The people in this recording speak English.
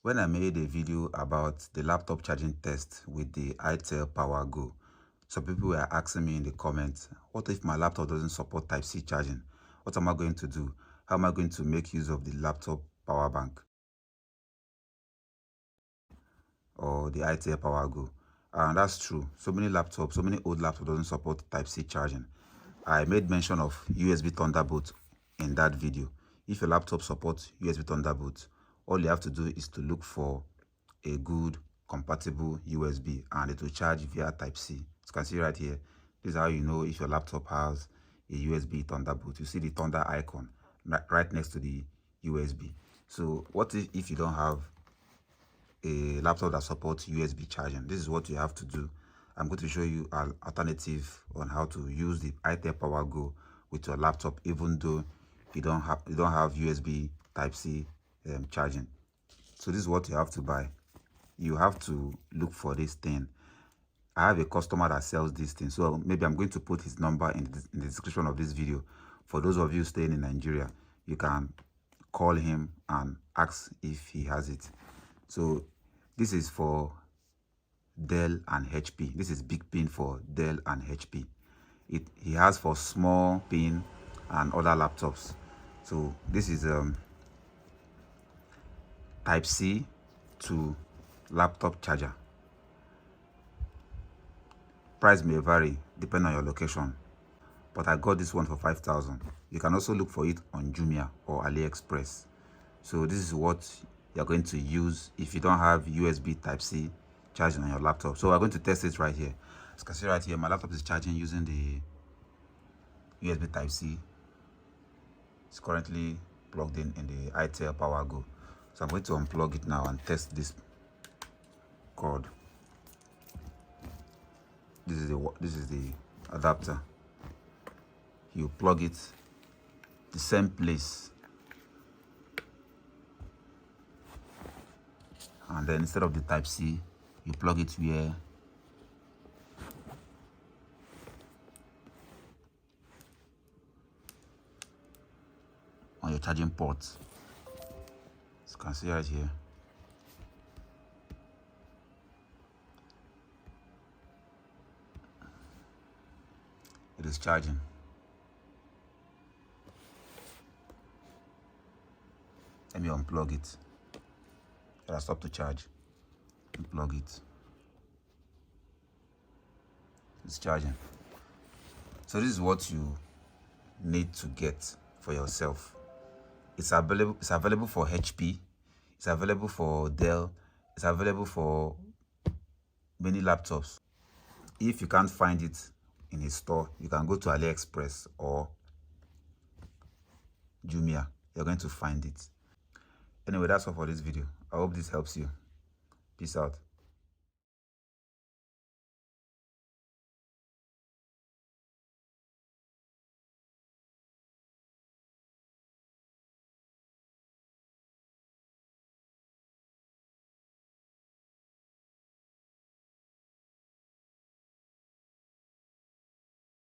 When I made a video about the laptop charging test with the itel PowerGo, some people were asking me in the comments, what if my laptop doesn't support Type-C charging? What am I going to do? How am I going to make use of the laptop power bank or the itel PowerGo? And that's true. So many old laptops doesn't support Type-C charging. I made mention of USB Thunderbolt in that video. If your laptop supports USB Thunderbolt, all you have to do is to look for a good compatible USB and it will charge via Type-C. As you can see right here, this is how you know if your laptop has a USB Thunderbolt. You see the Thunder icon right next to the USB. So what if you don't have a laptop that supports USB charging? This is what you have to do. I'm going to show you an alternative on how to use the itel PowerGo with your laptop, even though you don't have USB Type-C charging. So this is what you have to buy. You have to look for this thing. I have a customer that sells this thing, so maybe I'm going to put his number in the description of this video. For those of you staying in Nigeria, you can call him and ask if he has it. So this is for Dell and HP. This is big pin for Dell and HP. He has for small pin and other laptops. So this is Type-C to laptop charger. Price may vary depending on your location, but I got this one for 5,000. You can also look for it on Jumia or AliExpress. So this is what you're going to use if you don't have USB Type-C charging on your laptop. So we're going to test it right here. As you can see right here, my laptop is charging using the USB Type-C. It's currently plugged in the itel PowerGo. So I'm going to unplug it now and test this cord. This is the adapter. You plug it the same place, and then instead of the Type-C, you plug it where on your charging port. As you can see right here. It is charging. Let me unplug it. It has stopped to charge. Unplug it. It's charging. So this is what you need to get for yourself. It's available for HP. It's available for Dell. It's available for many laptops. If you can't find it in a store, you can go to AliExpress or Jumia. You're going to find it. Anyway, that's all for this video. I hope this helps you. Peace out.